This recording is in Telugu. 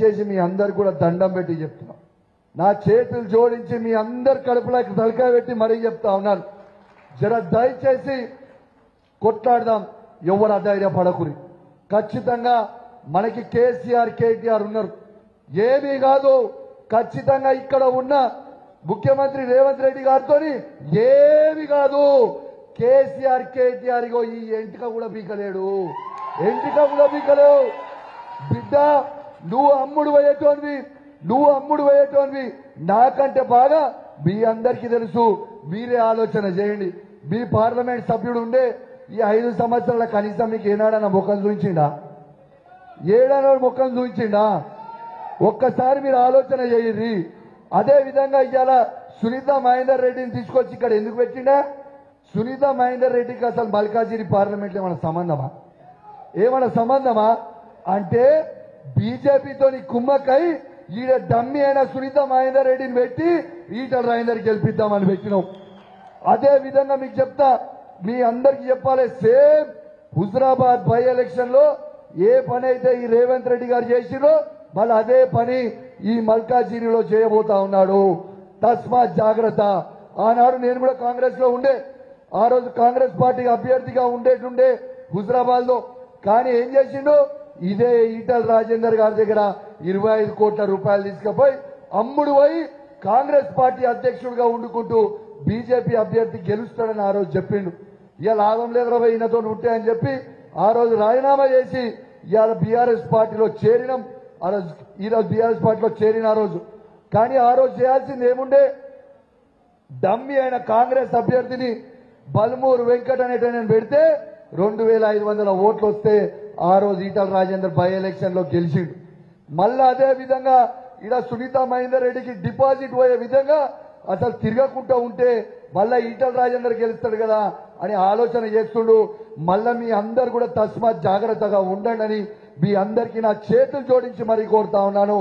దయచేసి మీ అందరు కూడా దండం పెట్టి చెప్తున్నా, నా చేతులు జోడించి మీ అందరు కడుపులోకి తలకాయ పెట్టి మరీ చెప్తా ఉన్నాను, జర దయచేసి కొట్లాడదాం, ఎవరు అధైర్యపడకురి. ఖచ్చితంగా మనకి కేసీఆర్ కేటీఆర్ ఉన్నారు, ఏమీ కాదు. ఖచ్చితంగా ఇక్కడ ఉన్న ముఖ్యమంత్రి రేవంత్ రెడ్డి గారితో ఏమీ కాదు. కేసీఆర్ కేటీఆర్ గో ఈ ఎంటిక కూడా పీకలేడు, ఎంటిక కూడా పీకలేవు. బిడ్డ నువ్వు అమ్ముడు పోయేటోనివి నాకంటే బాగా మీ అందరికీ తెలుసు. మీరే ఆలోచన చేయండి. మీ పార్లమెంట్ సభ్యుడు ఉండే ఈ 5 సంవత్సరాల కనీసం మీకు ఏనాడన్నా ముఖం చూపించిండా? ఏడాడో ముఖం చూపించిండా? ఒక్కసారి మీరు ఆలోచన చేయండి. అదే విధంగా ఇవాళ సునీత మహేందర్ రెడ్డిని తీసుకొచ్చి ఇక్కడ ఎందుకు పెట్టిండా? సునీత మహేందర్ రెడ్డికి అసలు మల్కాజిగిరి పార్లమెంట్ ఏమైనా సంబంధమా అంటే బీజేపీతో కుమ్మక్కై ఈడ డమ్మి అయిన సునీత మహేందర్ రెడ్డిని పెట్టి ఈటల రాజేందర్ గెలిపిద్దామని పెట్టినాం. అదే విధంగా మీకు చెప్తా, మీ అందరికి చెప్పాలి, సేమ్ హుజరాబాద్ బై ఎలక్షన్ లో ఏ పని అయితే ఈ రేవంత్ రెడ్డి గారు చేసిరో మళ్ళీ అదే పని ఈ మల్కాజిగిరిలో చేయబోతా ఉన్నాడు. తస్మాత్ జాగ్రత్త. ఆనాడు నేను కూడా కాంగ్రెస్ లో ఉండే, ఆ రోజు కాంగ్రెస్ పార్టీ అభ్యర్థిగా ఉండేటుండే హుజరాబాద్ లో. కానీ ఏం చేసిండు? ఇదే ఈటల రాజేందర్ గారి దగ్గర 25 కోట్ల రూపాయలు తీసుకుపోయి అమ్ముడు పోయి కాంగ్రెస్ పార్టీ అధ్యక్షుడిగా ఉండుకుంటూ బీజేపీ అభ్యర్థి గెలుస్తాడని ఆ రోజు చెప్పిండు. ఇవాళ లాభం లేదు రా ఈయనతో ఉంటే అని చెప్పి ఆ రోజు రాజీనామా చేసి ఇవాళ బీఆర్ఎస్ పార్టీలో చేరినాం. ఈరోజు బీఆర్ఎస్ పార్టీలో చేరిన ఆ రోజు. కానీ ఆ రోజు చేయాల్సింది ఏముండే? డమ్మి అయిన కాంగ్రెస్ అభ్యర్థిని బల్మూరు వెంకట్ అనేటైనా పెడితే 2500 ఓట్లు వస్తే ఆ రోజు ఈటల రాజేందర్ బై ఎలక్షన్ లో గెలిచిండు. మళ్ళా అదే విధంగా ఇలా సునీత మహేందర్ రెడ్డికి డిపాజిట్ పోయే విధంగా అసలు తిరగకుండా ఉంటే మళ్ళా ఈటల రాజేందర్ గెలుస్తాడు కదా అని ఆలోచన చేస్తుండు. మళ్ళా మీ అందరు కూడా తస్మాత్ జాగ్రత్తగా ఉండండి అని మీ అందరికీ నా చేతులు జోడించి మరీ కోరుతా ఉన్నాను.